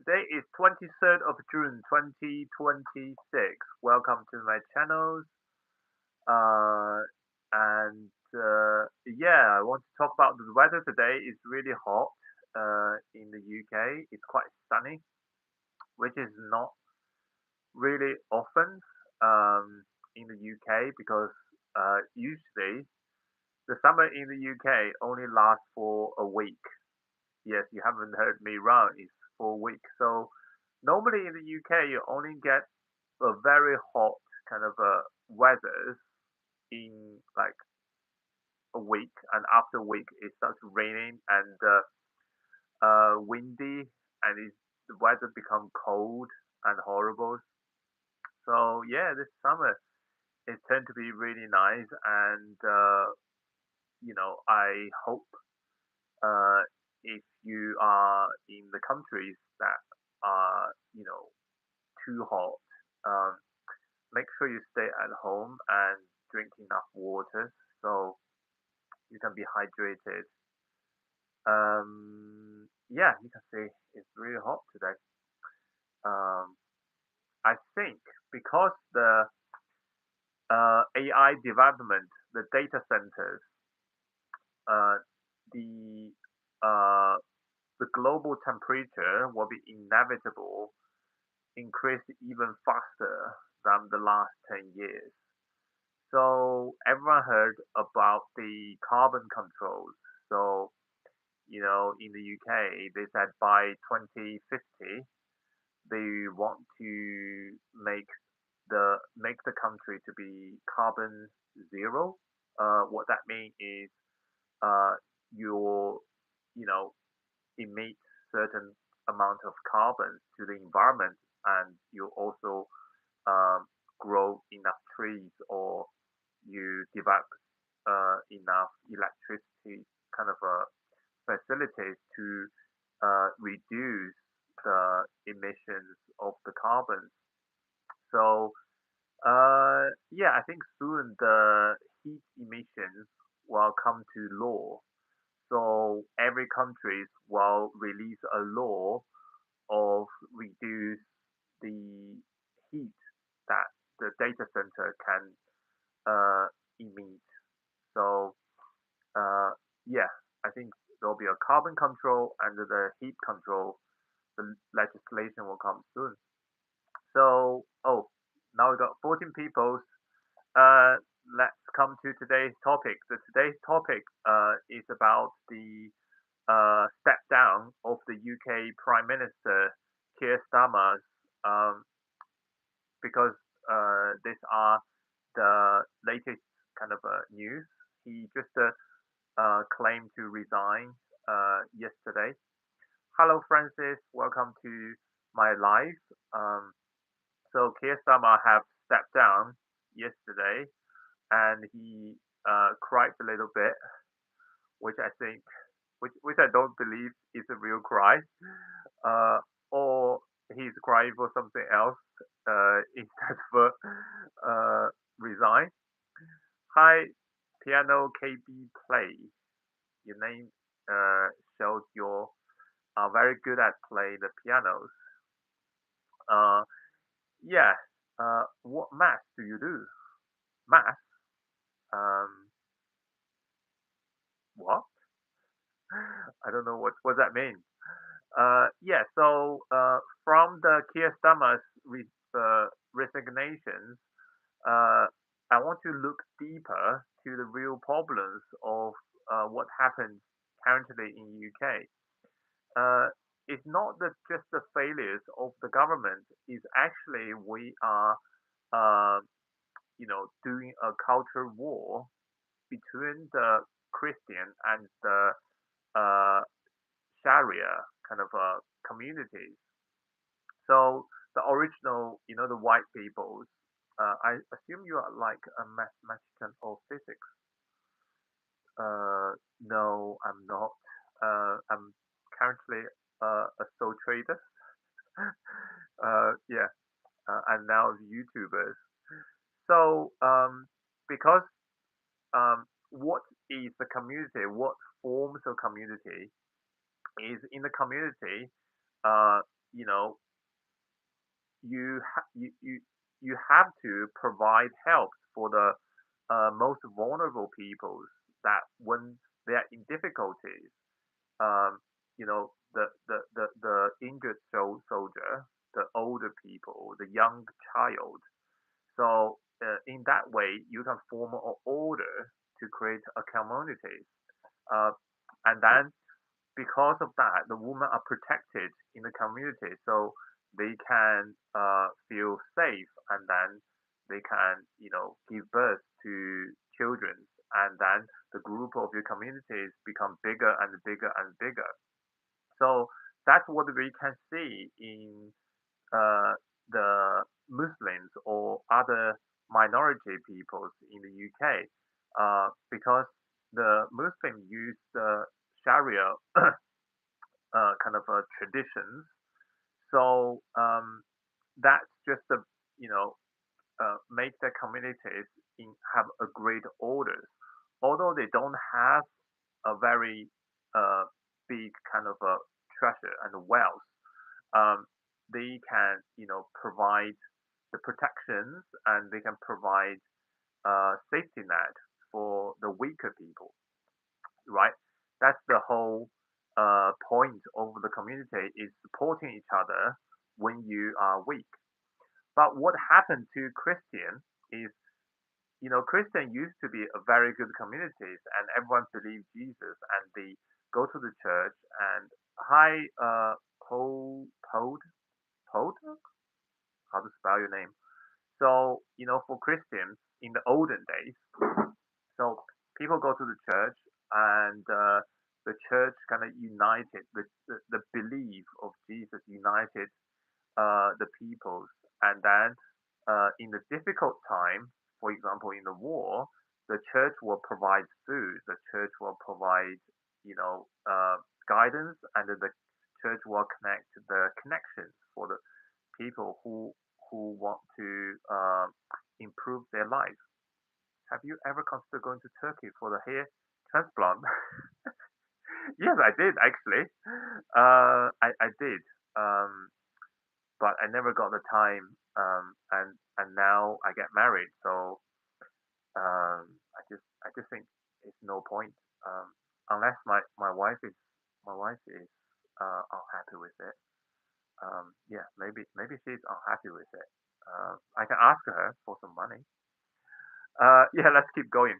Today is 23rd of June 2026. Welcome to my channel. Uh, and I want to talk about the weather today. It's really hot in the UK. It's quite sunny, which is not really often in the UK because usually the summer in the UK only lasts for a week. Yes, you haven't heard me wrong. It's 4 weeks. So normally in the UK, you only get a very hot kind of weather in like a week, and after a week it starts raining and windy, and the weather become cold and horrible. So yeah, this summer it turned to be really nice, and I hope uh, if you are in the countries that are too hot, um, make sure you stay at home and drink enough water so you can be hydrated. Yeah, you can see it's really hot today. Um, I think because the AI development, the data centers, uh, the uh, the global temperature will be inevitable increase even faster than the last 10 years. So everyone heard about the carbon controls. So, in the UK, they said by 2050, they want to make the country to be carbon zero. What that means is uh, you you know emit certain amount of carbon to the environment, and you also um, grow enough trees, or you develop enough electricity kind of facilities to reduce the emissions of the carbon. So yeah, I think soon the heat emissions will come to law. So every country will release a law of reduce the heat that the data center can emit. So yeah, I think there'll be a carbon control and the heat control. The legislation will come soon. So now we got 14 people. Uh, let's come to today's topic. Today's topic is about the step down of the UK Prime Minister Keir Starmer, um, because these are the latest kind of news. He just claimed to resign yesterday. Hello, Francis. Welcome to my live. Um, so Keir Starmer have stepped down yesterday, and he cried a little bit, which I think, which I don't believe is a real cry, uh, or he's crying for something else instead of resign. Hi, piano KB play. Your name uh, shows you are very good at playing the pianos. Uh, yeah. What math do you do? Math? Um, what? I don't know what that means. Yeah. So from the Keir Starmer's resignations, uh, I want to look deeper to the real problems of what happens currently in UK. Uh, it's not just the failures of the government. It's actually we are, uh, doing a culture war between the Christian and the uh, Sharia kind of communities. So the original, the white peoples. I assume you are like a mathematician or physics. No, I'm not. I'm currently a sole trader. Yeah, and now YouTubers. So because what is the community? What forms of community is in the community? you know, you have to provide help for the most vulnerable peoples that when they are in difficulties, the injured soldier, the older people, the young child. So in that way, you can form an order to create a community, uh, and then because of that, the women are protected in the community, so they can feel safe, and then they can, give birth to children, and then the group of your communities become bigger and bigger and bigger. So that's what we can see in uh, the Muslims or other minority peoples in the UK, because the Muslim use the Sharia kind of traditions. So that's just a you know make their communities have a great orders, although they don't have a very uh, big kind of a treasure and wealth. Um, they can provide the protections, and they can provide safety net for the weaker people, right? That's the whole point of the community is supporting each other when you are weak. But what happened to Christian is, Christian used to be a very good communities, and everyone believed Jesus, and they go to the church and hi, Pod, how to spell your name? So, for Christians in the olden days, so people go to the church, and the church kind of united the belief of Jesus united the peoples, and then in the difficult time, for example, in the war, the church will provide food, the church will provide guidance, and then the church will connect the connections for the people who want to improve their life. Have you ever considered going to Turkey for the hair transplant? Yes, I did actually. I did, um, but I never got the time. And now I get married, so I just think it's no point, unless my wife is unhappy with it. Yeah, maybe she's unhappy with it. I can ask her for some money. Yeah, let's keep going.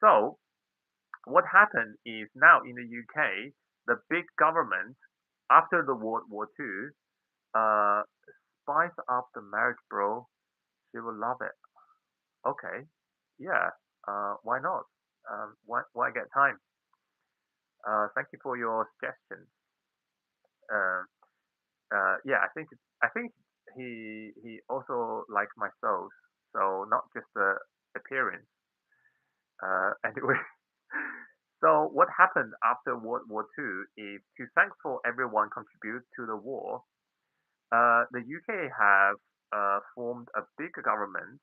So what happened is now in the UK, the big government after the World War II uh, spice up the marriage, bro. She will love it. Okay, yeah. Why not? Why get time? Thank you for your suggestion. Uh, yeah, I think he also likes my soul, so not just the appearance. Anyway, so what happened after World War II is to thankful everyone contribute to the war. The UK have formed a big government,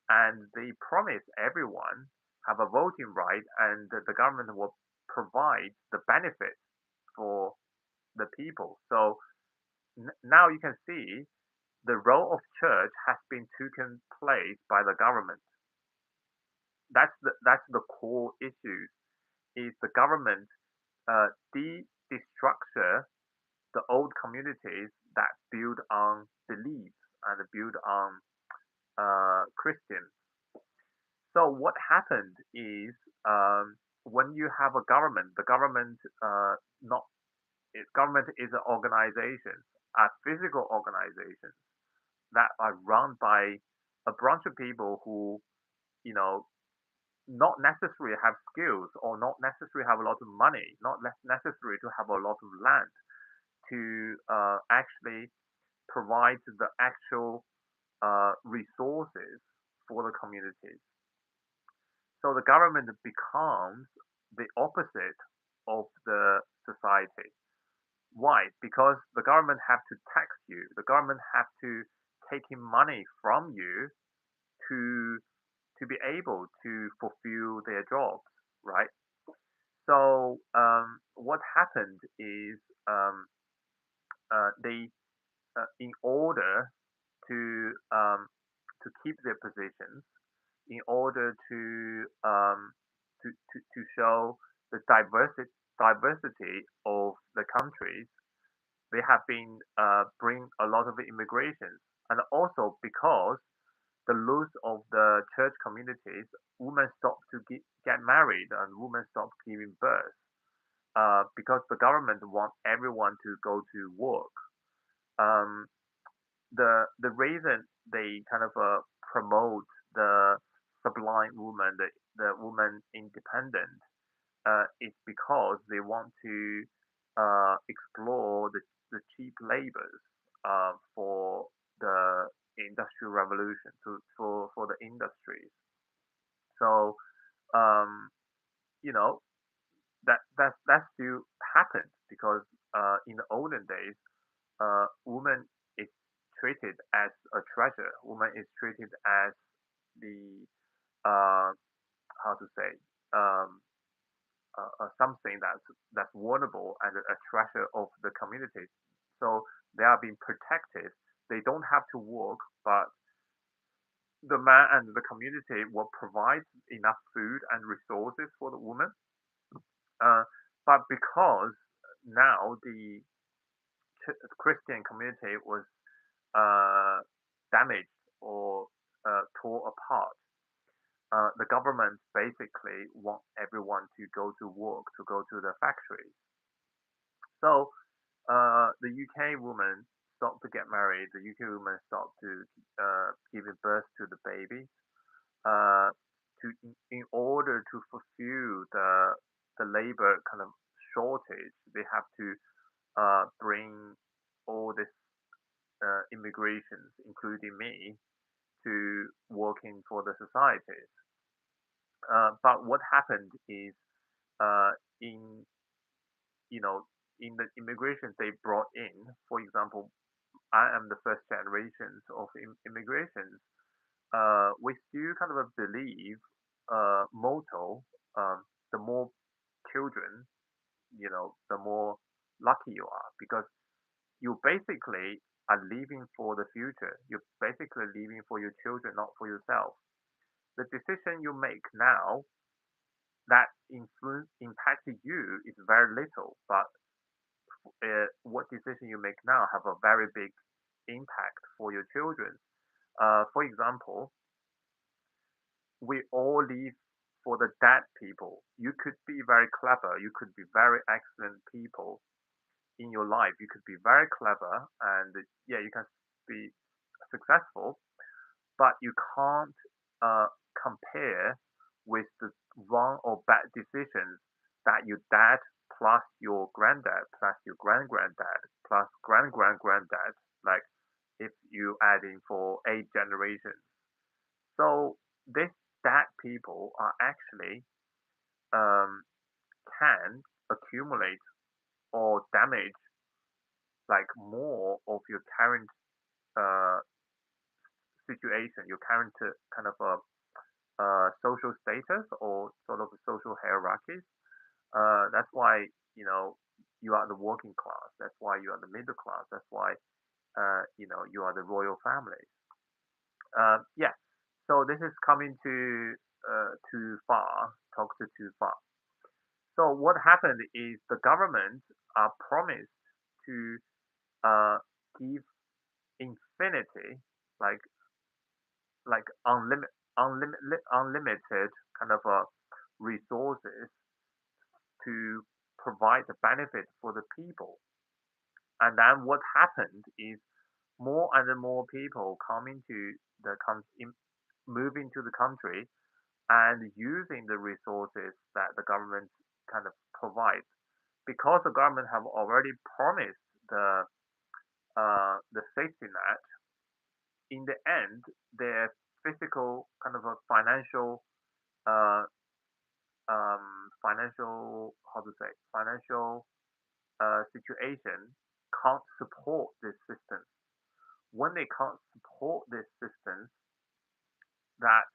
and they promise everyone have a voting right, and the government will provide the benefit for the people. So now you can see the role of church has been taken place by the government. That's the core issue. Is the government destructure the old communities that build on beliefs and build on Christians. So what happened is, when you have a government, the government not government is an organization, a physical organization that are run by a bunch of people who you know not necessarily have skills, or not necessarily have a lot of money, not necessary to have a lot of land to actually provide the actual resources for the communities. So the government becomes the opposite of the society. Why? Because the government have to tax you. The government have to take in money from you to be able to fulfill their jobs, right? So what happened is, they in order to keep their positions, in order to show the diversity of the countries, they have been bring a lot of immigrations, and also because the loss of the church communities, women stop to get married and women stop giving birth because the government want everyone to go to work. Um, the reason they kind of promote the sublime woman, the woman independent, is because they want to explore the cheap labors for the industrial revolution, for the industries. So um, you know that still happens because in the olden days, woman is treated as a treasure. Woman is treated as the uh, how to say um, something that's vulnerable and a treasure of the community. So they are being protected. They don't have to work, but the man and the community will provide enough food and resources for the woman. Uh, but because now the Christian community was uh, damaged or tore apart, the government basically want everyone to go to work, to go to the factories. So the UK woman stopped to get married. The UK woman stopped to giving birth to the baby. Uh, in order to fulfill the labor kind of shortage, they have to bring all this immigrations, including me, to working for the societies. But what happened is uh, in you know in the immigration they brought in, for example, I am the first generations of immigrations. We still kind of believe motto, the more children, the more lucky you are because you basically are living for the future. You're basically living for your children, not for yourself. The decision you make now that influence impacted you is very little, but what decision you make now have a very big impact for your children. For example, we all live for the dead people. You could be very clever, you could be very excellent people in your life. You could be very clever, and yeah, you can be successful, but you can't uh, compare with the wrong or bad decisions that your dad plus your granddad plus your grand granddad plus grand granddad, like if you add in for 8 generations. So these bad people are actually um, can accumulate or damage like more of your current uh, situation, your current kind of social status or sort of social hierarchies. That's why you are the working class. That's why you are the middle class. That's why you are the royal family. Yeah. So this is coming to too far. Talk to too far. So what happened is the government promised to give infinity, like unlimited kind of resources to provide the benefit for the people. And then what happened is more and more people coming to move into the country and using the resources that the government kind of provides. Because the government have already promised the safety net, in the end, their physical kind of a uh, financial how to say financial situation can't support this system. When they can't support this system, that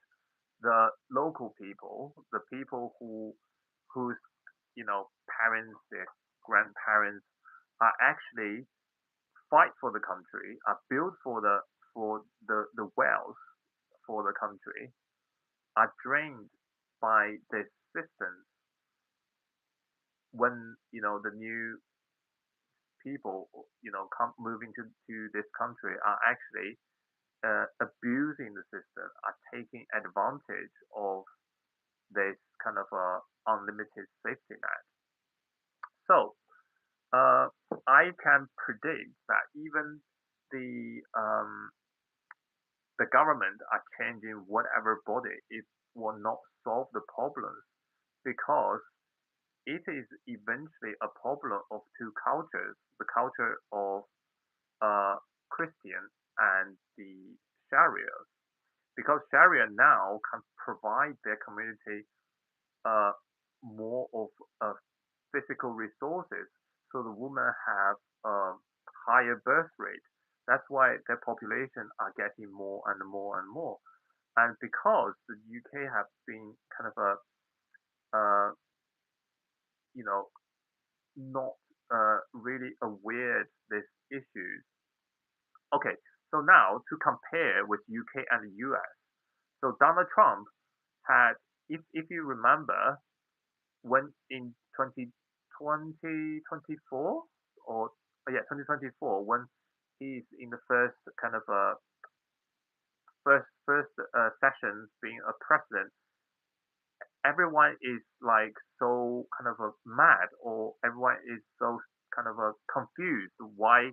the local people, the people whose parents, their grandparents are actually fight for the country, are built for the wealth for the country, are drained by this system when the new people come moving to this country are actually abusing the system, are taking advantage of this kind of unlimited safety net. So uh, I can predict that even the um, the government are changing whatever body, it will not solve the problems because it is eventually a problem of two cultures: the culture of uh, Christian and the Sharia. Because Sharia now can provide their community uh, more of physical resources, so the women have a higher birth rate. That's why their population are getting more and more and more. And because the UK have been kind of uh, you know, not really aware of this issues. Okay, so now to compare with UK and the US. So Donald Trump had, if you remember, when in 2024 or yeah 2024 when he's in the first kind of first sessions being a president, everyone is like so kind of mad, or everyone is so kind of confused why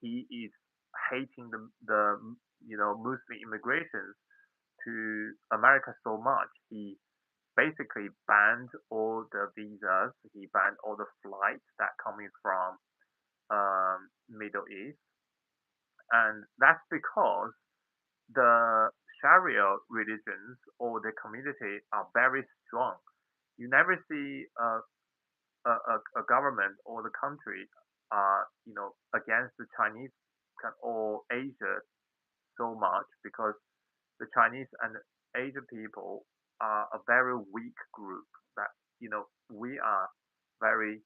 he is hating the Muslim immigrations to America so much. He basically banned all the visas. He banned all the flights that coming from Middle East, and that's because the Sharia religions or the community are very strong. You never see a government or the country, against the Chinese or Asia so much because the Chinese and Asian people are a very weak group. That we are very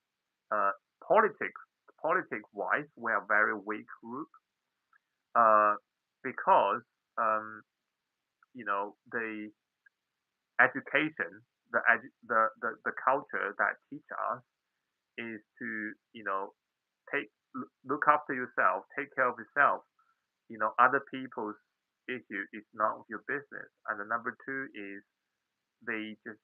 uh, politics wise we are very weak group uh, because the education, the culture that teach us is to take look after yourself, take care of yourself. Other people's issue is none of your business. And the number two is they just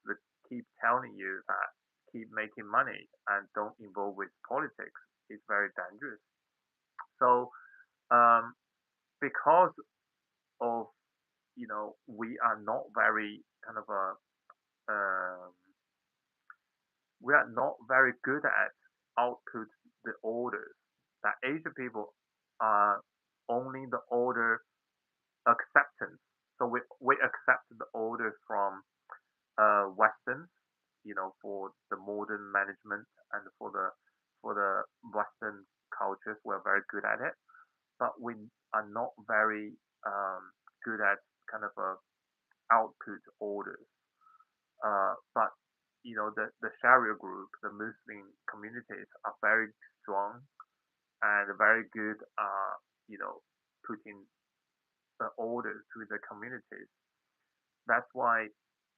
keep telling you that keep making money and don't involve with politics. It's very dangerous. So um, because of we are not very kind of a um, we are not very good at output the orders. That Asian people are only the order acceptance. So we accept the order from Western, for the modern management and for the Western cultures. We're very good at it, but we are not very good at kind of output orders. But the Sharia group, the Muslim communities are very strong and very good. Putting the orders to the communities. That's why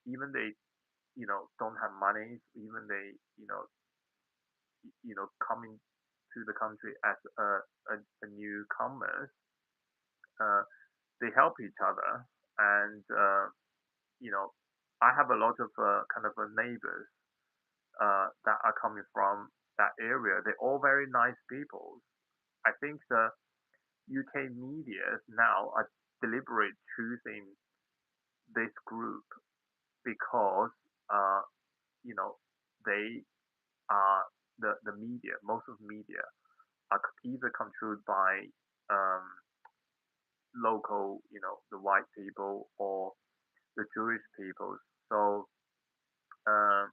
even they don't have money, even they coming to the country as a newcomers, uh, they help each other. And you know I have a lot of kind of neighbors that are coming from that area. They're all very nice people. I think the UK media now are deliberate choosing this group because uh, you know they are the media. Most of media are either controlled by um, local, the white people or the Jewish people. So uh,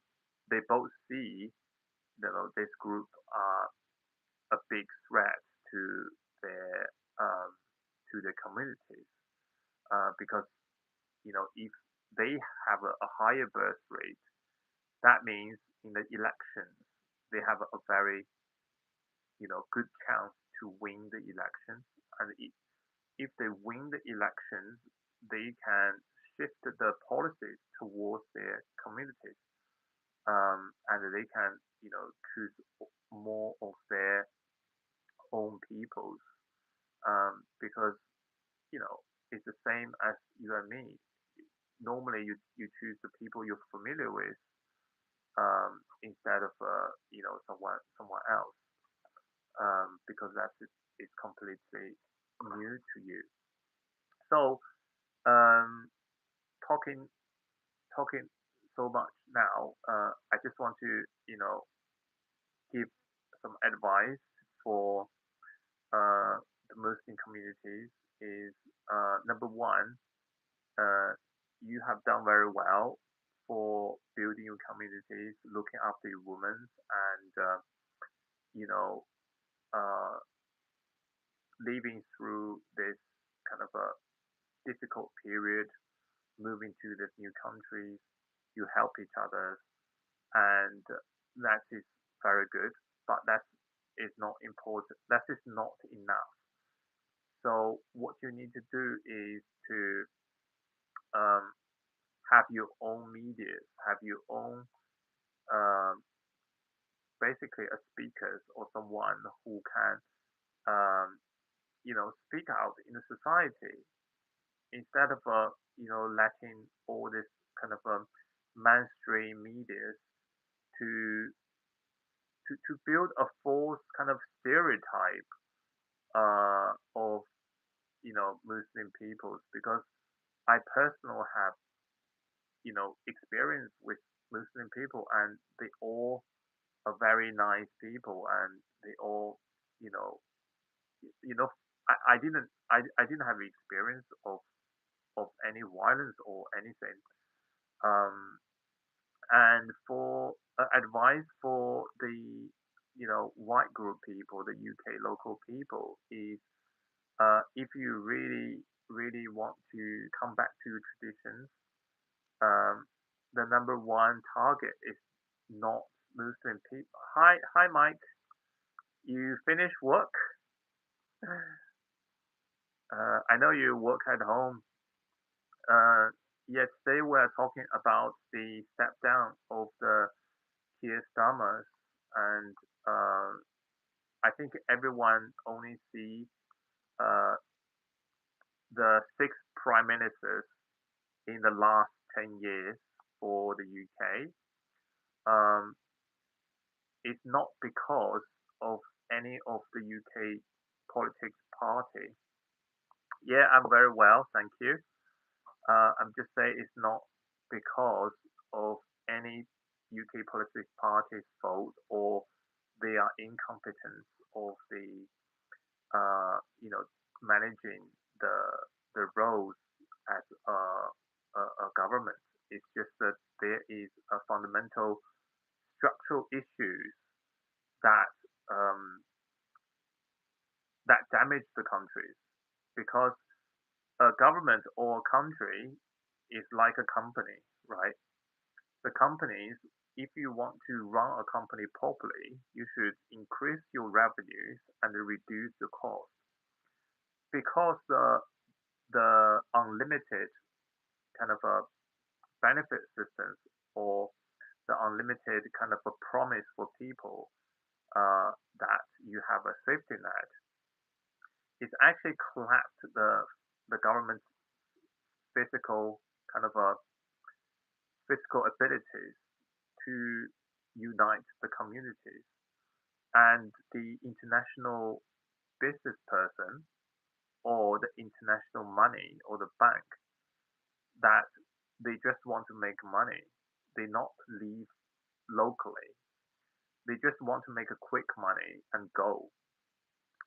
they both see this group are a big threat to their um, communities because if they have a higher birth rate, that means in the elections they have a very good chance to win the elections, and if they win the elections, they can shift the policies towards their communities, and they can, choose more of their own peoples, because you know it's the same as you and me. Normally, you choose the people you're familiar with, instead of someone else, because is completely new to you. So, um, talking talking so much now, I just want to give some advice for uh, the Muslim communities. Is number one, uh, you have done very well for building your communities, looking after your women, and you know uh, living through this kind of a difficult period, moving to this new country. You help each other, and that is very good. But that is not important. That is not enough. So what you need to do is to um, have your own media, have your own um, basically a speakers or someone who can um, speak out in the society instead of letting all this kind of mainstream media to to build a false kind of stereotype of Muslim peoples, because I personally have experience with Muslim people, and they all are very nice people, and they all you know you know I didn't have experience of any violence or anything. Um, and for advice for the white group people, the UK local people, is if you really want to come back to traditions, um, the number one target is not Muslim people. Hi, Mike. You finish work? I know you work at home. Uh, yes, they were talking about the step down of the keir starmers, and uh, I think everyone only see uh, the six prime ministers in the last 10 years for the UK. Um, it's not because of any of the UK politics party. Yeah, I'm very well, thank you. I'm just saying it's not because of any UK politics party's fault, or they are incompetent of the managing the roles as a government. It's just that there is a fundamental structural issues that um, that damage the countries, because a government or a country is like a company, right? The companies, if you want to run a company properly, you should increase your revenues and reduce the cost, because the unlimited kind of a benefit systems, or the unlimited kind of a promise for people, that you have a safety net, is actually collapsed the government's physical kind of a physical abilities to unite the communities, and the international business person, or the international money, or the bank, that they just want to make money. They not live locally. They just want to make a quick money and go.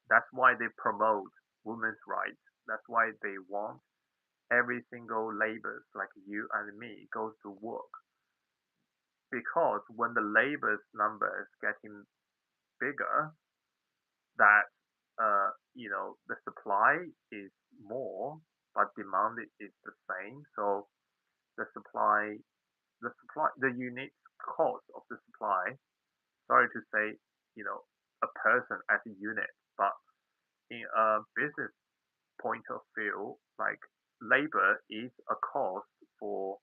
That's why they promote women's rights. That's why they want every single laborers like you and me goes to work. Because when the labor's number is getting bigger, that the supply is more, but demand is the same. So the supply, the unit cost of the supply. Sorry to say, a person as a unit, but in a business point of view, like labor is a cost for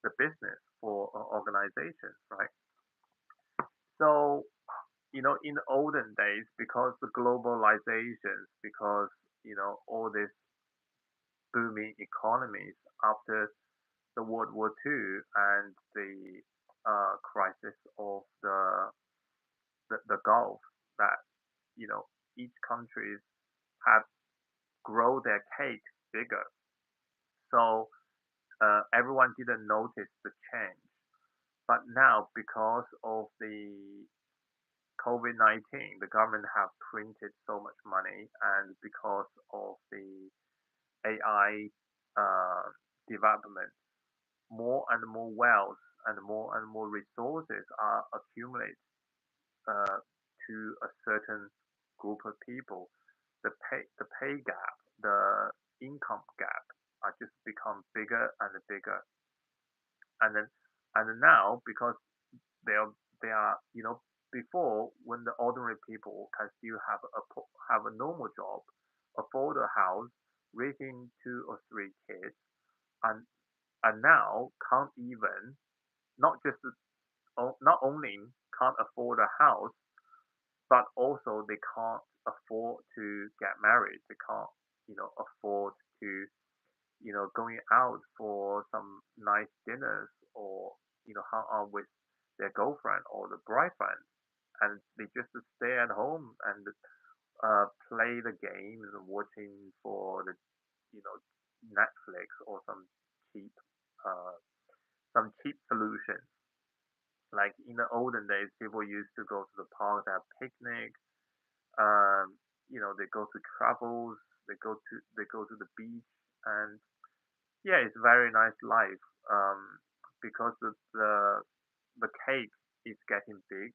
the business for organizations, right? So in the olden days, because the globalizations, because all these booming economies after the World War II and the crisis of the Gulf, that each countries have grow their cake bigger. So everyone didn't notice the change. But now, because of the COVID-19, the government have printed so much money, and because of the AI development, more and more wealth and more resources are accumulated uh, to a certain group of people. The pay gap, the income gap are just become bigger and bigger. And then and now, because they are before, when the ordinary people can still have a normal job, afford a house, raising two or three kids, and now can't even, not just not only can't afford a house, but also they can't afford to get married. They can't afford to going out for some nice dinners, or hang out with their girlfriend or the boyfriend, and they just stay at home and play the games and watching for the you know Netflix or cheap uh, some cheap solutions. Like in the olden days, people used to go to the park, have picnics. They go to travels. They go to the beach, and yeah, it's very nice life. Because the cake is getting big,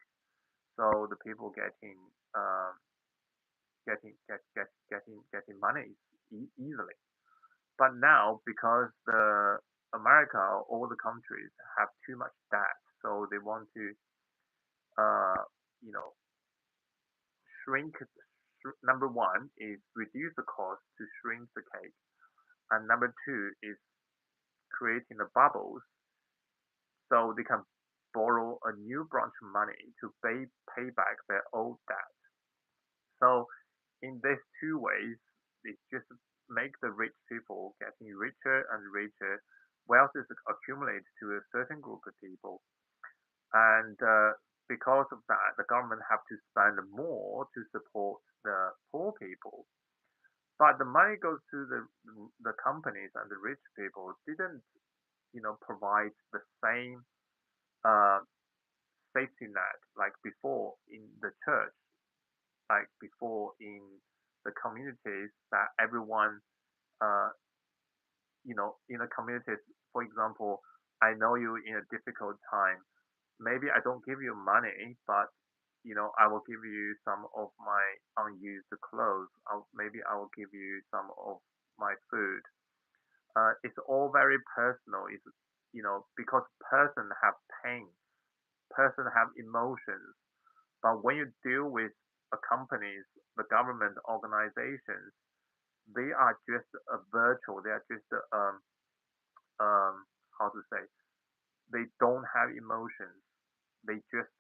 so the people getting money easily. But now, because the America, all the countries have too much debt, so they want to uh, you know shrink. Number one is reduce the cost to shrink the cake, and number two is creating the bubbles so they can borrow a new branch of money to pay back their old debt. So in these two ways, it just make the rich people getting richer and richer. Wealth is accumulated to a certain group of people, and because of that, the government have to spend more to support the poor people. But the money goes to the companies, and the rich people didn't provide the same uh, safety net like before in the church, like before in the communities, that everyone, uh, in the communities, for example, I know you in a difficult time. Maybe I don't give you money, but I will give you some of my unused clothes. Maybe I will give you some of my food. It's all very personal. It's because person have pain, person have emotions. But when you deal with companies, the government organizations, they are just a virtual. They are just how to say? They don't have emotions. They just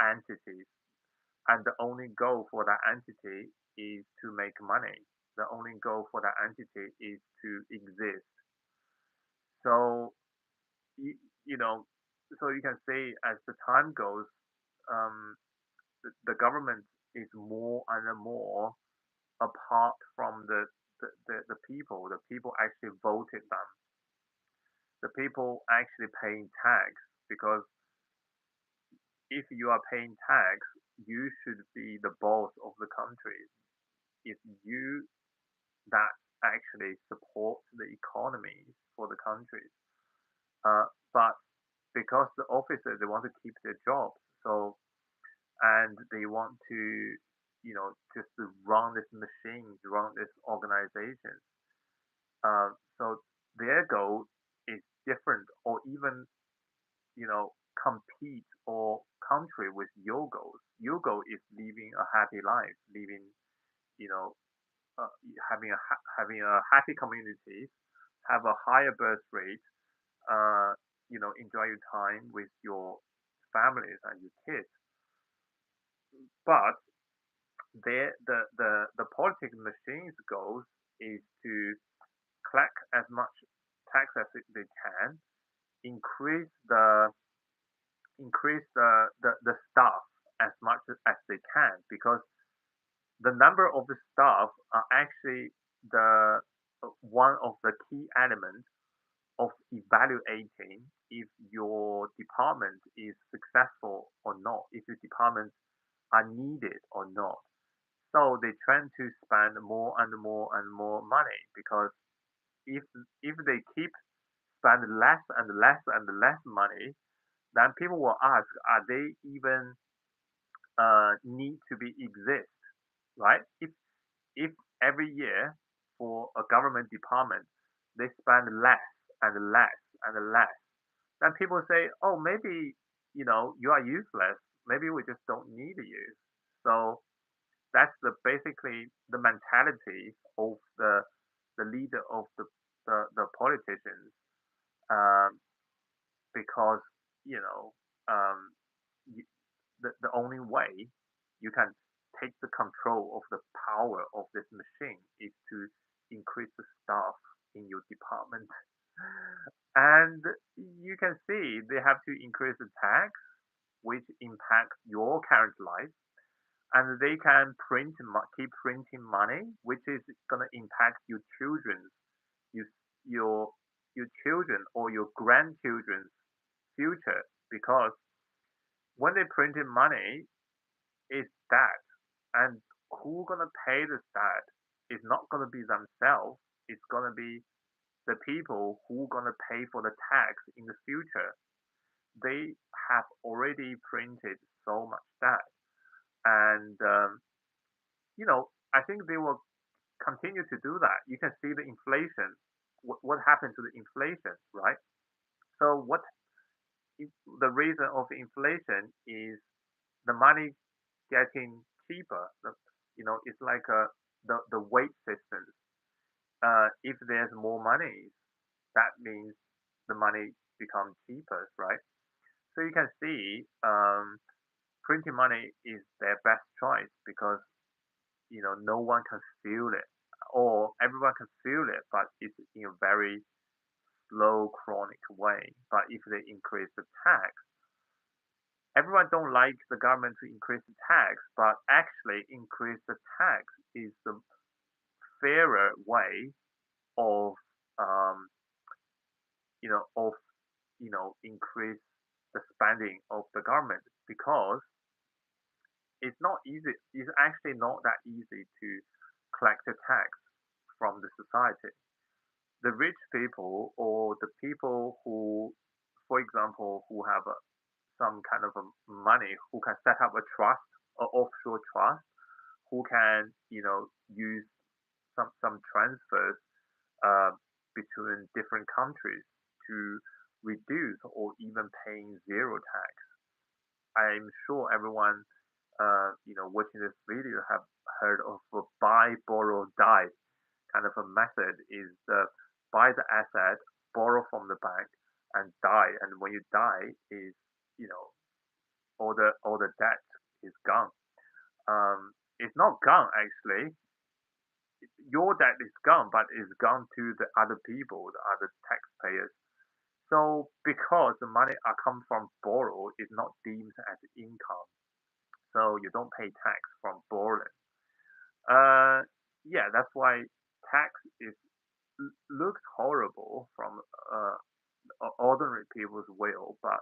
entities, and the only goal for that entity is to make money. The only goal for that entity is to exist. So you, you know, so you can say as the time goes, um, the government is more and more apart from the people. The people actually voted them. The people actually paying tax, because if you are paying tax, you should be the boss of the country. It's you that actually support the economy for the countries. Uh, but because the officers, they want to keep their jobs, so and they want to just to run this machine, run this organization. So their goal is different, or even compete or country with your goals. Your goal is living a happy life, living, you know, uh, having a happy community, have a higher birth rate, uh, enjoy your time with your families and your kids. But the politics machine's goals is to collect as much tax as they can, increase the staff as much as they can, because the number of the staff are actually the one of the key elements of evaluating if your department is successful or not, if your departments are needed or not. So they tend to spend more and more and more money, because if if they keep spend less and less and less money, then people will ask, are they even need to be exist, right? If every year for a government department they spend less and less and less, then people say, oh, maybe you are useless. Maybe we just don't need you. So that's basically the mentality of the leader of the politicians, um, because you know um, you, the only way you can take the control of the power of this machine is to increase the staff in your department. And you can see they have to increase the tax, which impacts your current life, and they can keep printing money, which is going to impact your children's, your your your children or your grandchildren's future, because when they printed money, it's that, and who gonna pay this debt is not gonna be themselves. It's gonna be the people who gonna pay for the tax in the future. They have already printed so much debt, and I think they will continue to do that. You can see the inflation. What happened to the inflation, right? So the reason of the inflation is the money getting cheaper. It's like the weight system. If there's more money, that means the money becomes cheaper, right? So you can see, printing money is their best choice, because no one can feel it, or everyone can feel it, but it's in a very slow, chronic way. But if they increase the tax, everyone don't like the government to increase the tax, but actually increase the tax is the fairer way of um, of increase the spending of the government, because it's not easy. It's actually not that easy to collect the tax from the society. The rich people, or the people who, for example, who have some kind of a money, who can set up a trust, or offshore trust, who can use some transfers uh, between different countries to reduce or even paying zero tax. I'm sure everyone watching this video have heard of a buy, borrow, die kind of a method. Is buy the asset, borrow from the bank, and die. And when you die, is you know all the debt is gone. It's not gone actually. Your debt is gone, but it's gone to the other people, the other taxpayers. So because the money are come from borrow, is not deemed as income. So you don't pay tax from borrowing. Uh, yeah, that's why tax is looks horrible from uh, ordinary people's will, but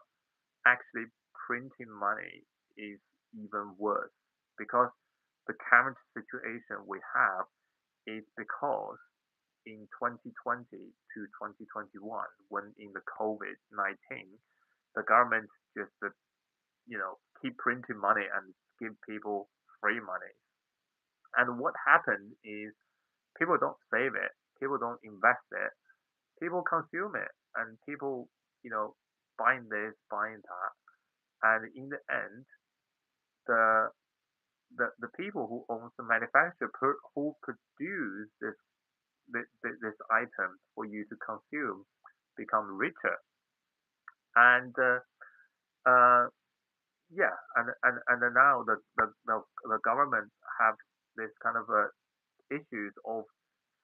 actually printing money is even worse, because the current situation we have is because in 2020 to 2021, when in the COVID-19, the government just keep printing money and give people free money. And what happened is people don't save it, people don't invest it, people consume it, and people, buying this, buying that. and in the end, the the people who owns the manufacturer who produce this item for you to consume become richer, and uh, yeah, and then now the government have this kind of issues of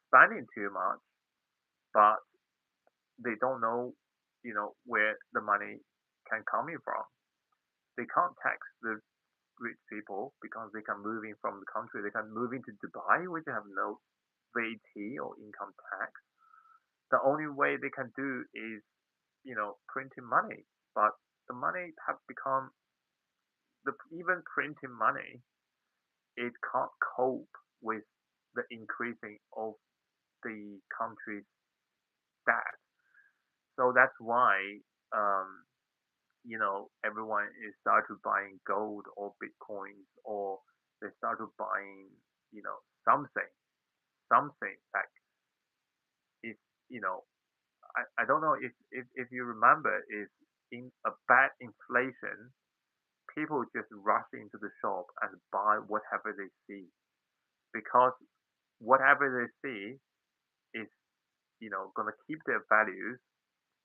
spending too much, but they don't know, where the money can coming from. They can't tax the rich people because they can move in from the country. They can move into Dubai, which have no VAT or income tax. The only way they can do is, printing money. But the money have become the even printing money, it can't cope with the increasing of the country's debt. So that's why, um, everyone is started buying gold or bitcoins, or they started buying, something, something that is, you know, I don't know if you remember, is in a bad inflation, people just rush into the shop and buy whatever they see, because whatever they see is, gonna keep their values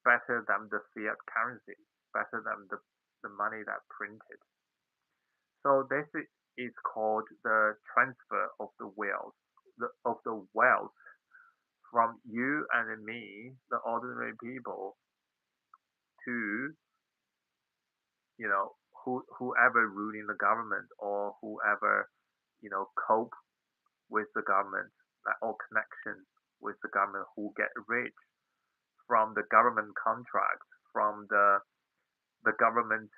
better than the fiat currency, better than the money that printed. So is called the transfer of the wealth, of the wealth from you and me, the ordinary people, to, you know whoever ruling the government, or whoever, cope with the government, like, or connection with the government, who get rich from the government contract, from the government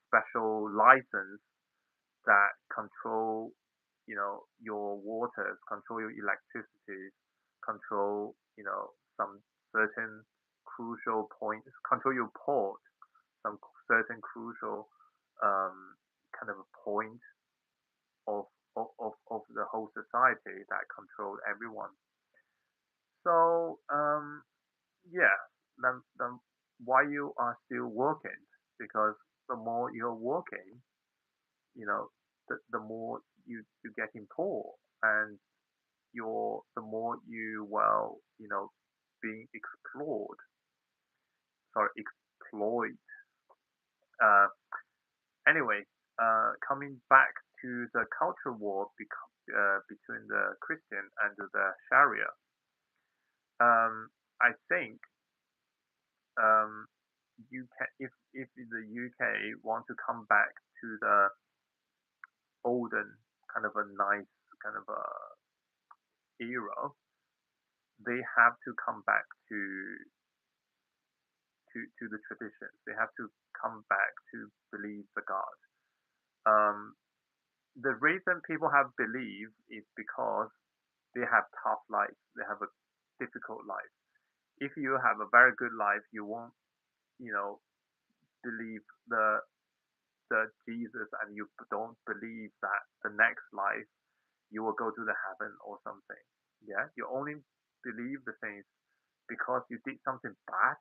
special license that control, your waters, control your electricity, control, some certain crucial points, control your port, some certain crucial, um, kind of a point of, of the whole society that control everyone. So, yeah, then why you are still working? Because the more you're working, you know, the more you getting poor, and the more you, well, being explored, sorry, exploit. Uh, anyway, coming back to the cultural war between the Christian and the Sharia, I think, um, if the UK want to come back to the olden kind of a nice kind of a era, they have to come back to the traditions. They have to come back to believe the God. Um, the reason people have belief is because they have tough life. They have a difficult life. If you have a very good life, you won't, you know, believe the Jesus, and you don't believe that the next life you will go to the heaven or something. Yeah, you only believe the things because you did something bad.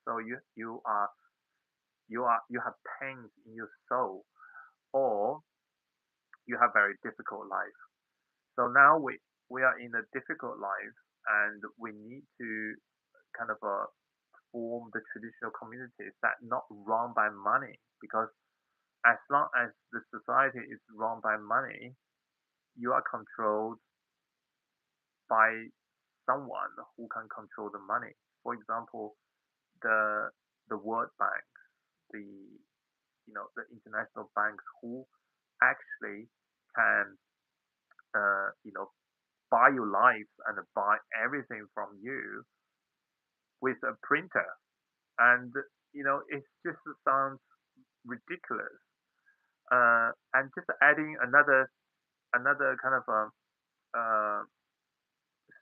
So you have pains in your soul, or you have very difficult life. So now we are in a difficult life, and we need to kind of form the traditional communities that not run by money, because as long as the society is run by money, you are controlled by someone who can control the money. For example, the World Bank, the the international banks, who actually can, buy your life and buy everything from you with a printer, and it just sounds ridiculous. And just adding another kind of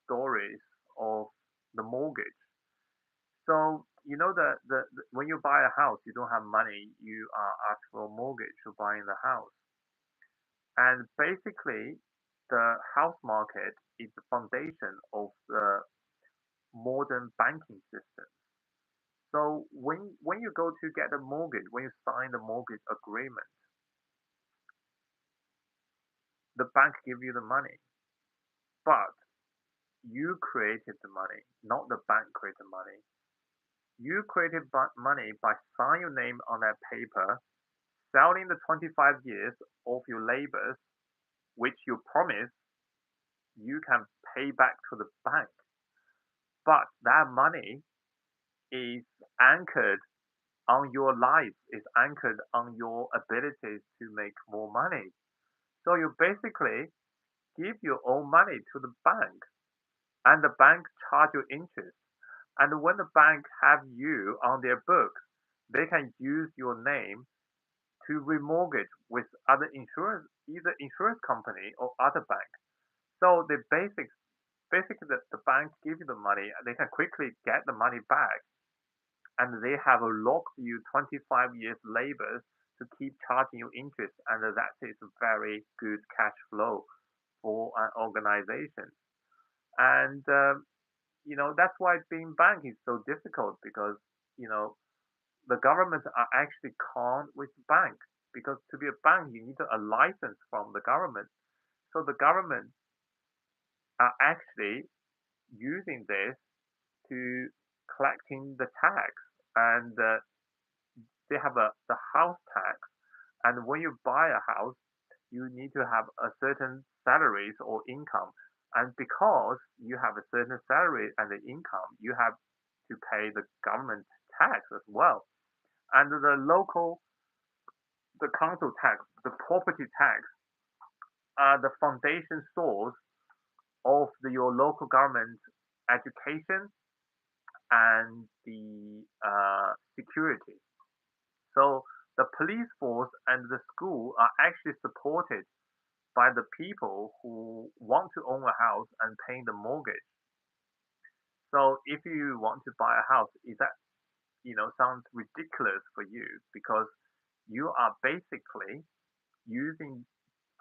stories of the mortgage. So when you buy a house, you don't have money. You are asked for a mortgage for buying the house, and basically, the house market is the foundation of the modern banking system. So when you go to get a mortgage, when you sign the mortgage agreement, the bank give you the money, but you created the money, not the bank created money. You created money by signing your name on that paper, selling the 25 years of your labors, which you promise you can pay back to the bank. But that money is anchored on your life, is anchored on your abilities to make more money. So you basically give your own money to the bank, and the bank charge you interest. And when the bank have you on their books, they can use your name to remortgage with other insurance, either insurance company or other bank. So the basically the bank give you the money, and they can quickly get the money back, and they have locked you 25 years labor to keep charging you interest, and that is a very good cash flow for an organization. And that's why being bank is so difficult, because you know the government are actually can't with bank, because to be a bank you need a license from the government. So the government are actually using this to collecting the tax, and they have the house tax. And when you buy a house, you need to have a certain salaries or income. And because you have a certain salary and the income, you have to pay the government tax as well. And the council tax, the property tax are the foundation source of your local government education and the security. So the police force and the school are actually supported by the people who want to own a house and pay the mortgage. So if you want to buy a house, is that sounds ridiculous for you, because you are basically using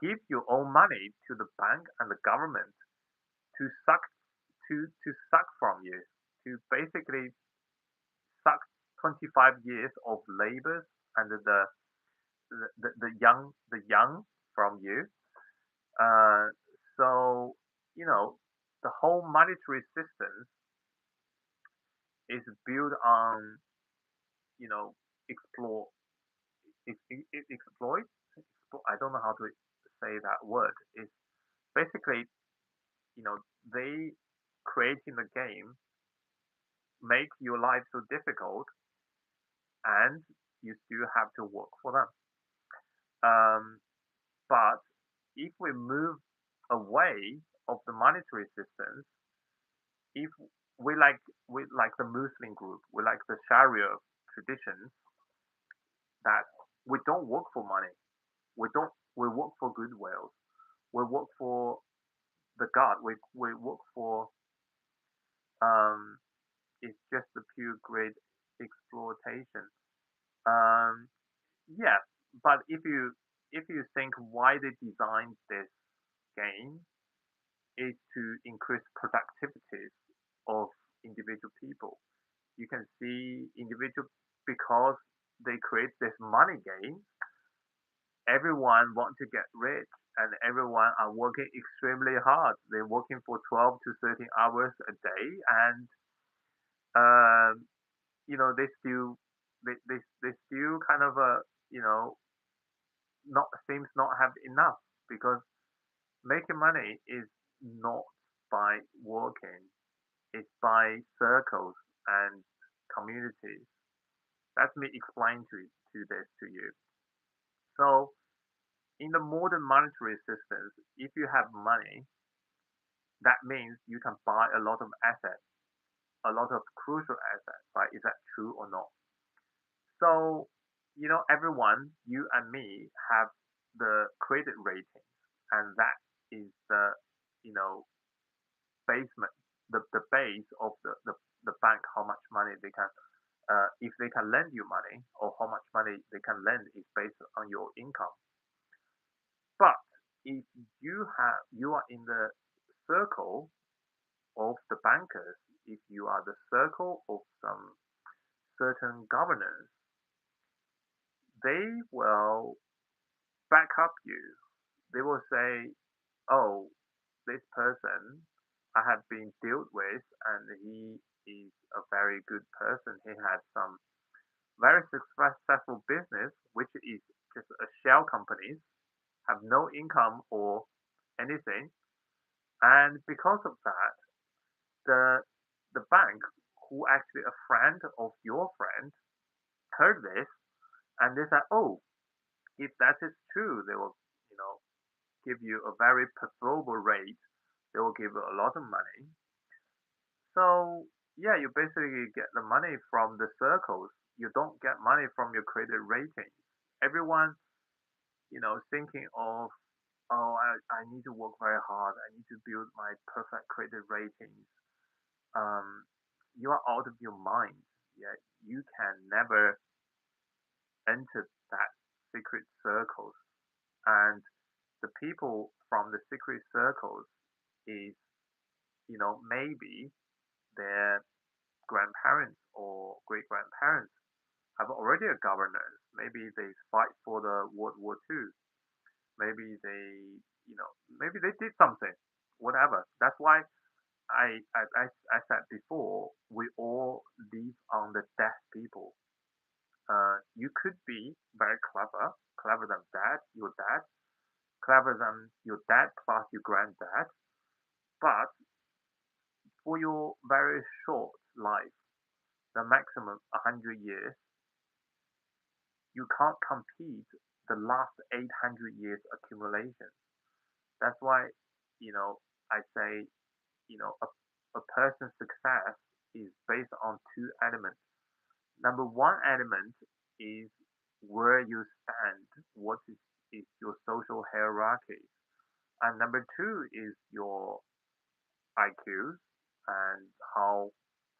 give your own money to the bank and the government to suck to suck from you, to basically suck 25 years of labor and the young from you. Uh, so you know the whole monetary system is built on you know explore exploit. I don't know how to say that word. It's basically you know they creating the game make your life so difficult, and you still have to work for them. But if we move away of the monetary systems, if we like we like the Muslim group, we like the Sharia traditions, that we don't work for money. We work for goodwill. We work for the God. We work for um it's just the pure greed exploitation. Um yeah, but if you think why they designed this game is to increase productivity of individual people. You can see individual, because they create this money game. Everyone want to get rich, and everyone are working extremely hard. They're working for 12 to 13 hours a day, and um, they still kind of you know not seems not have enough, because making money is not by working. It's by circles and communities. Let me explain to this to you. So in the modern monetary systems, if you have money, that means you can buy a lot of assets, a lot of crucial assets, right? Is that true or not? So, everyone, you and me, have the credit rating, and that is the, you know, basement, the base of the bank, how much money they can, if they can lend you money, or how much money they can lend is based on your income. But if you are in the circle of the bankers, if you are the circle of some certain governors, they will back up you. They will say, "Oh, this person I have been dealt with, and he is a very good person. He has some very successful business, which is just a shell companies, have no income or anything, and because of that, the the bank, who actually a friend of your friend, heard this, and they said, oh, if that is true, they will, you know, give you a very preferable rate. They will give you a lot of money. So yeah, you basically get the money from the circles. You don't get money from your credit rating. Everyone, thinking of, oh, I need to work very hard. I need to build my perfect credit ratings. Um, you are out of your mind. Yeah, you can never enter that secret circles. And the people from the secret circles is, maybe their grandparents or great grandparents have already a governor. Maybe they fight for the World War II. Maybe maybe they did something, whatever. That's why I said before, we all live on the deaf people. You could be very clever, clever than your dad, clever than your dad plus your granddad, but for your very short life, the maximum 100 years, you can't compete the last 800 years accumulation. That's why, I say, a person's success is based on two elements. Number one element is where you stand, what is your social hierarchy. And number two is your IQ and how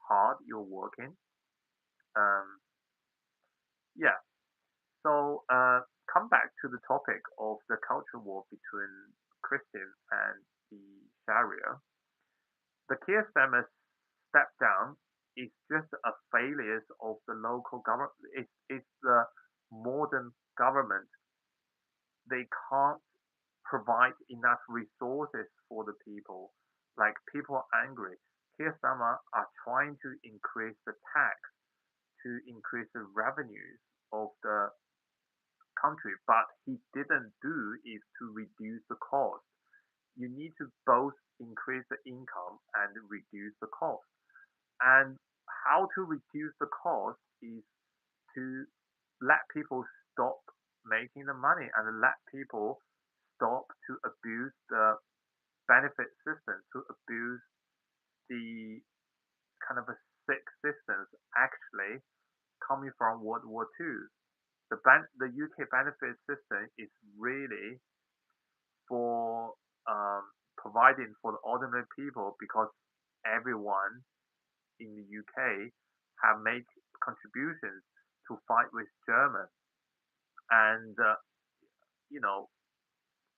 hard you're working. Um, yeah, so come back to the topic of the culture war between Christian and the Sharia. The keir step down is just a failure of the local government. It's the modern government. They can't provide enough resources for the people. Like people are angry. Keir are trying to increase the tax to increase the revenues of the country, but he didn't do is to reduce the cost. You need to both increase the income and reduce the cost. And how to reduce the cost is to let people stop making the money and let people stop to abuse the benefit system, to abuse the kind of a sick systems actually coming from World War II. The UK benefit system is really for providing for the ordinary people because everyone in the UK have made contributions to fight with German. And, you know,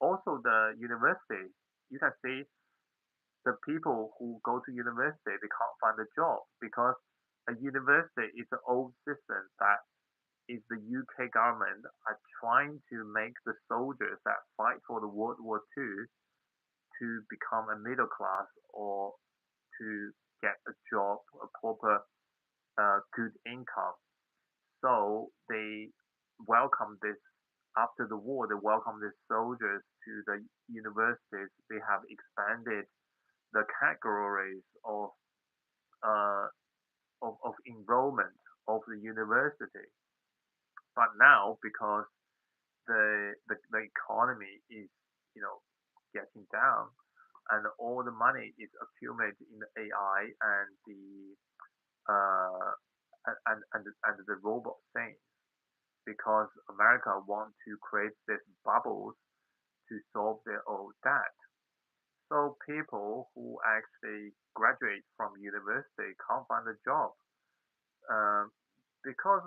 also the university, you can see the people who go to university, they can't find a job because a university is an old system that is the UK government are trying to make the soldiers that fight for the World War II to become a middle class or to get a job, a proper good income. So they welcome this after the war. They welcome these soldiers to the universities. They have expanded the categories uh, of enrollment of the university. But now, because the economy is getting down, and all the money is accumulated in the AI and the uh, and the robot thing, because America want to create this bubbles to solve their own debt. So people who actually graduate from university can't find a job, um, because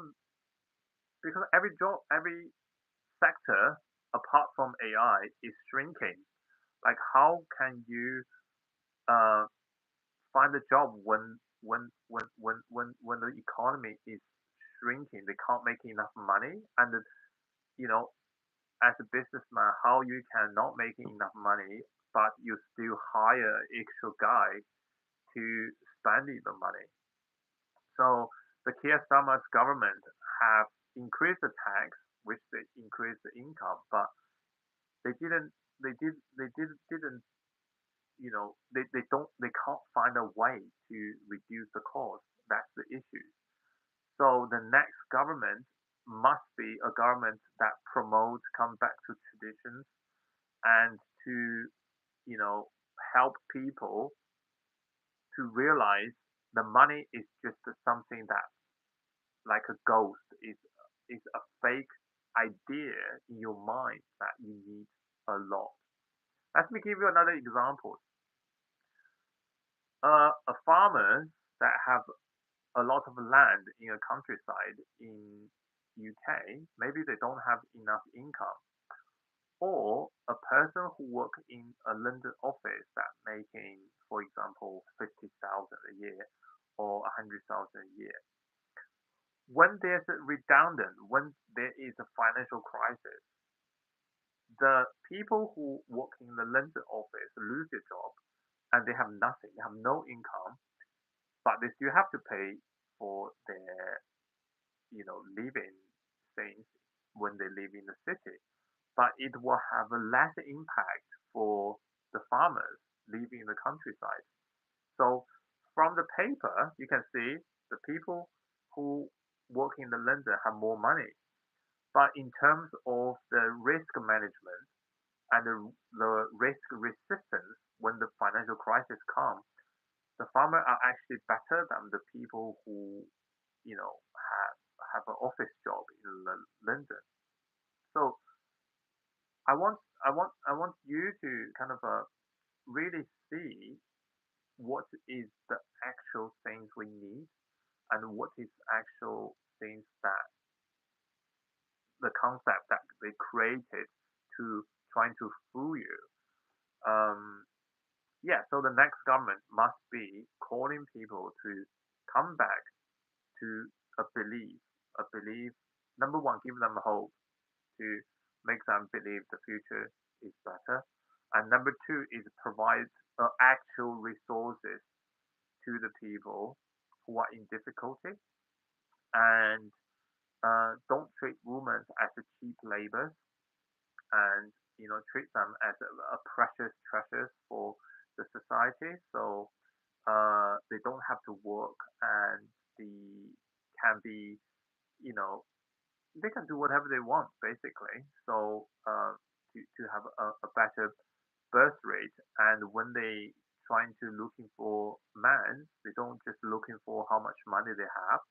every job, every sector apart from AI is shrinking. Like how can you uh, find a job when the economy is shrinking. They can't make enough money, and you know, as a businessman, how you can not making enough money, but you still hire extra guy to spending the money. So the Keir Starmer's government have increased the tax, which they increased the income, but they didn't. They didn't. They can't find a way to reduce the cost. That's the issue. So the next government must be a government that promotes come back to traditions and to you know help people to realize the money is just something that like a ghost is a fake idea in your mind that you need a lot. Let me give you another example. A farmer that have a lot of land in a countryside in UK, maybe they don't have enough income, or a person who work in a London office that making, for example, 50,000 a year or 100,000 a year. When there's a redundant, when there is a financial crisis, the people who work in the London office lose their job and they have nothing, they have no income, but they still have to pay for their, living things when they live in the city. But it will have a less impact for the farmers living in the countryside. So from the paper, you can see the people who work in the London have more money. But in terms of the risk management and the risk resistance when the financial crisis comes, the farmers are actually better than the people who, have an office job in London. So I want you to kind of really see what is the actual things we need and what is actual things that the concept that they created to trying to fool you. Um, yeah, so the next government must be calling people to come back to a belief. Number one, give them hope to make them believe the future is better, and number two is provide actual resources to the people who are in difficulty, and don't treat women as a cheap labor, and treat them as a precious treasure for the society. So they don't have to work, and the can be you know they can do whatever they want basically. So to have a better birth rate, and when they trying to looking for man, they don't just looking for how much money they have.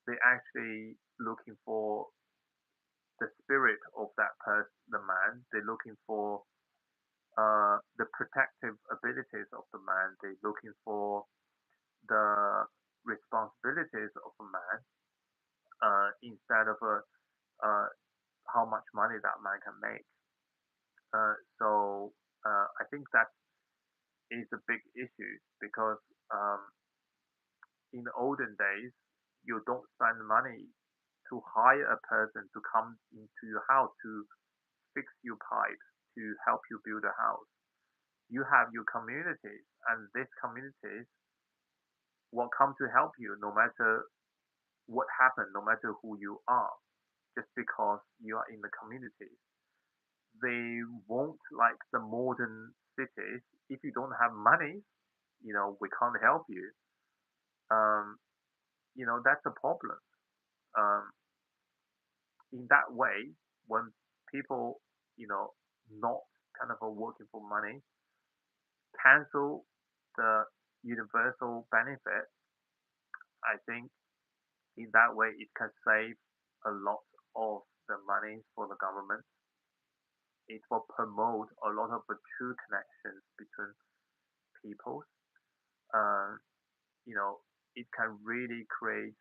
They actually looking for the spirit of that person, the man. They're looking for the protective abilities of the man. They're looking for the responsibilities of a man instead of how much money that man can make. So I think that is a big issue because um, in the olden days, you don't spend money to hire a person to come into your house to fix your pipes, to help you build a house. You have your communities, and these communities will come to help you no matter what happened, no matter who you are, just because you are in the community. They won't like the modern cities. If you don't have money, we can't help you. Um, that's a problem. Um, in that way, when people, not kind of working for money, cancel the universal benefit, I think in that way it can save a lot of the money for the government. It will promote a lot of the true connections between people. Uh, you know, it can really create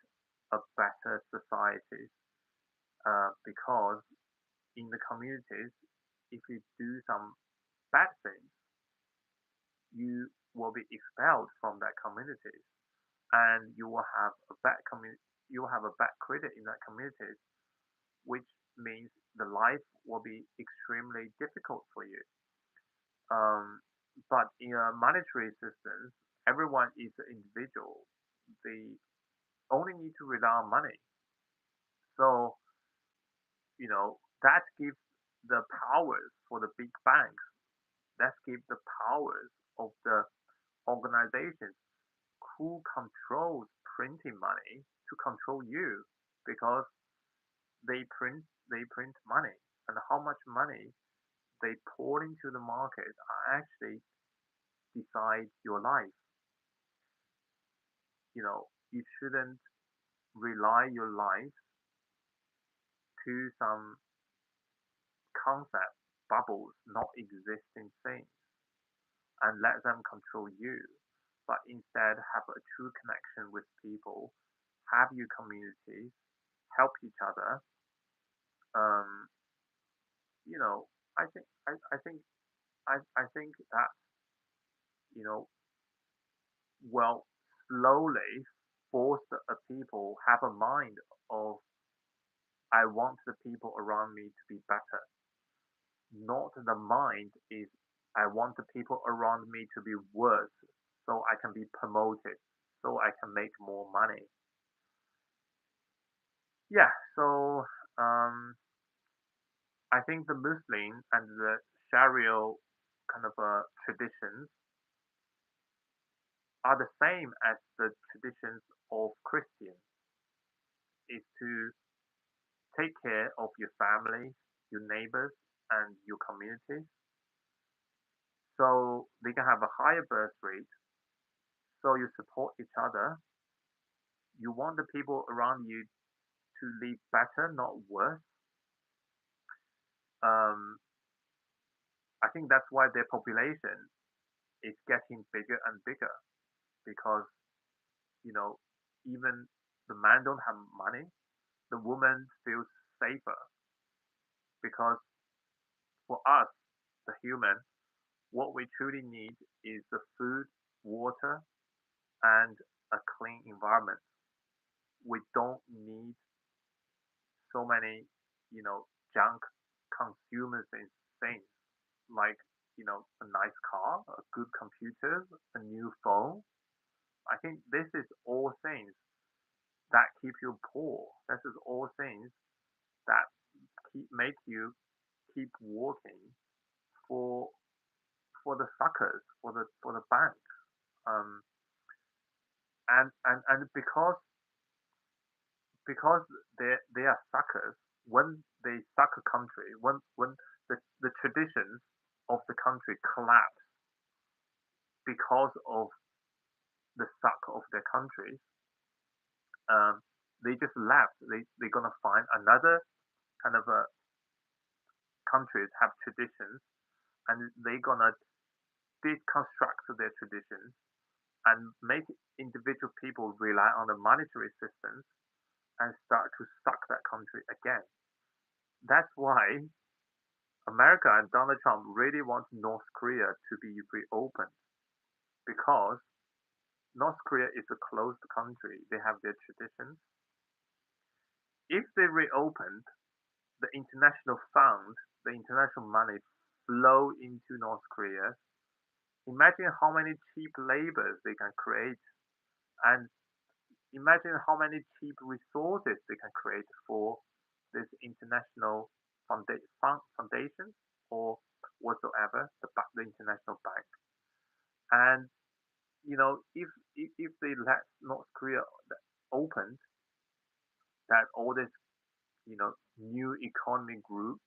a better society because in the communities, if you do some bad things, you will be expelled from that community, and you will have a bad community. you have a bad credit in that community, which means the life will be extremely difficult for you. Um, but in a monetary system, everyone is an individual. They only need to rely on money. So, that gives the powers for the big banks. That gives the powers of the organizations who controls printing money to control you because they print money, and how much money they pour into the market actually decide your life. You shouldn't rely your life to some concept bubbles, not existing things, and let them control you, but instead have a true connection with people, have your communities, help each other. Um, you know, I think that you know well slowly force a people have a mind of I want the people around me to be better, not the mind is I want the people around me to be worse so I can be promoted, so I can make more money. Yeah, so um, I think the Muslim and the Sharia kind of traditions are the same as the traditions of Christians, is to take care of your family, your neighbors, and your community so they can have a higher birth rate, so you support each other. You want the people around you to live better, not worse. Um, I think that's why their population is getting bigger and bigger because you know even the man don't have money, the woman feels safer because for us, the human, what we truly need is the food, water, and a clean environment. We don't need so many, junk consumers and things like, a nice car, a good computer, a new phone. I think this is all things that keep you poor. This is all things that make you keep working for the suckers, for the bank. Um, and because they are suckers, when they suck a country, when the traditions of the country collapse because of the suck of their country, um, they just left. They're gonna find another kind of a countries have traditions, and they're gonna deconstruct their traditions and make individual people rely on the monetary systems and start to suck that country again. That's why America and Donald Trump really want North Korea to be reopened because North Korea is a closed country. They have their traditions. If they reopened, the international fund, the international money flow into North Korea. Imagine how many cheap labors they can create, and imagine how many cheap resources they can create for this international foundation or whatsoever, the international bank. And if they let North Korea open, that all this new economy group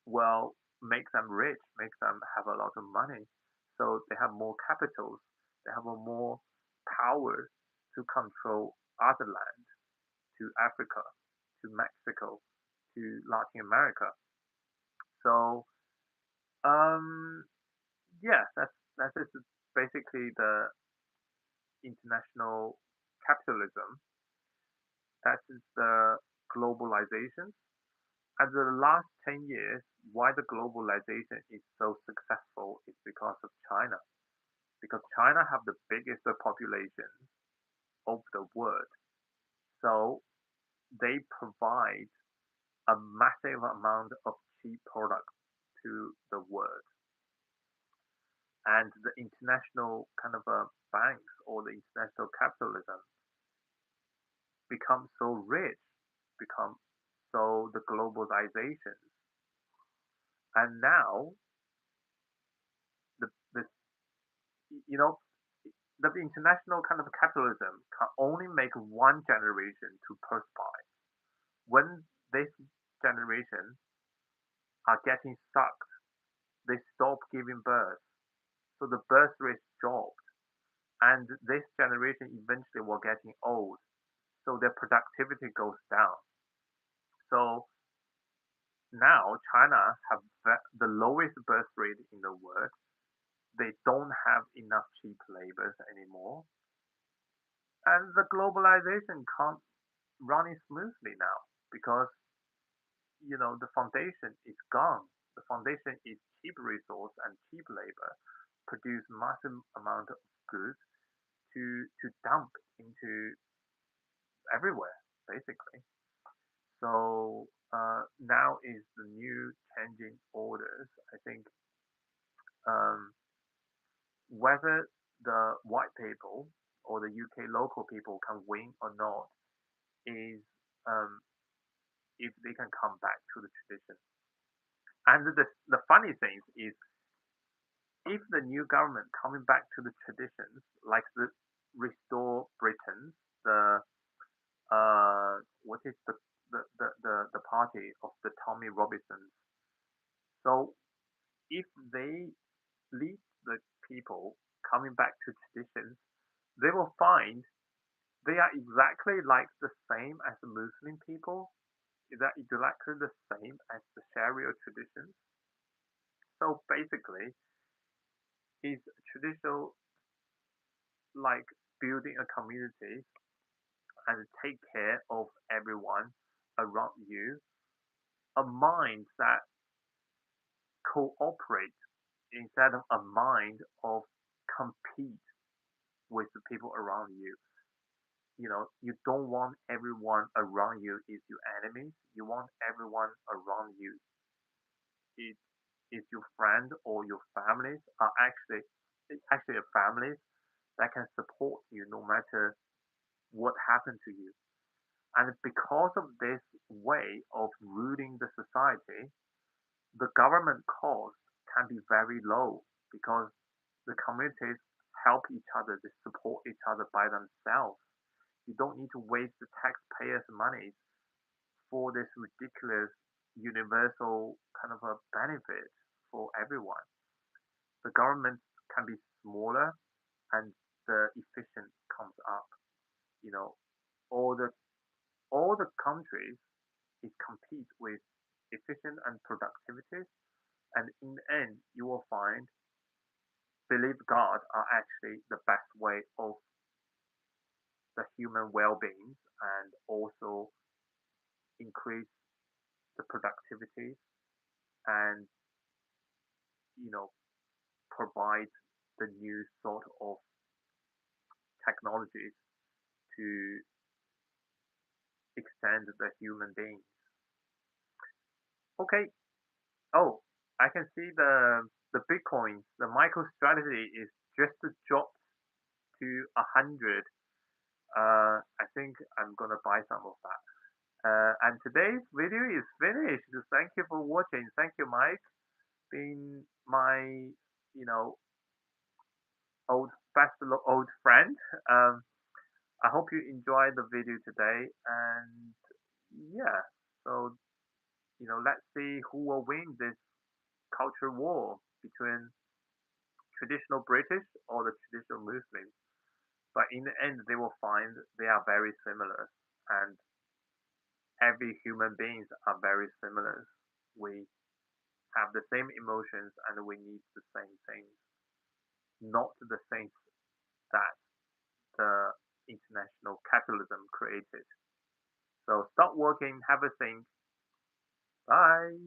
will make them rich, make them have a lot of money, so they have more capitals, they have a more power to control other land, to Africa, to Mexico, to Latin America. So yeah, that is basically the international capitalism. That is the globalization. And the last 10 years, why the globalization is so successful is because of China. Because China have the biggest population of the world. So they provide a massive amount of cheap products to the world. And the international kind of banks or the international capitalism become so rich, become so the globalization. And now the you know the international kind of capitalism can only make one generation to prosper. When this generation are getting stuck, they stop giving birth. So the birth rate dropped. And this generation eventually will getting old. So their productivity goes down. So now China have the lowest birth rate in the world. They don't have enough cheap labors anymore. And the globalization can't run it smoothly now because the foundation is gone. The foundation is cheap resource and cheap labor produce massive amount of goods to dump into everywhere basically. So now is the new changing orders. I think um, whether the white people or the UK local people can win or not is um, if they can come back to the tradition. And the funny thing is, if the new government coming back to the traditions, like the restore Britain, the what is the party of the Tommy Robinsons. So if they lead the people coming back to traditions, they will find they are exactly like the same as the Muslim people. Is that exactly the same as the Sharia traditions? So basically, is traditional like building a community and take care of everyone around you, a mind that cooperate instead of a mind of compete with the people around you. You don't want everyone around you is your enemy. You want everyone around you is your friend or your families are actually a family that can support you no matter what happened to you. And because of this way of ruling the society, the government cost can be very low because the communities help each other, they support each other by themselves. You don't need to waste the taxpayers' money for this ridiculous universal kind of a benefit for everyone. The government can be smaller and the efficient comes up. You know, all the all the countries is compete with efficient and productivity, and in the end, you will find believe God are actually the best way of the human well-being and also increase the productivity and you know provide the new sort of technologies to extend the human being. Okay. Oh, I can see the Bitcoin, the micro strategy is just dropped to 100. I think I'm gonna buy some of that. And today's video is finished. Thank you for watching. Thank you, Mike, being my you know old best old friend. Um, I hope you enjoyed the video today. And yeah, so let's see who will win this culture war between traditional British or the traditional Muslims. But in the end, they will find they are very similar, and every human beings are very similar. We have the same emotions and we need the same things, not the things that the international capitalism created. So stop working, have a think. Bye.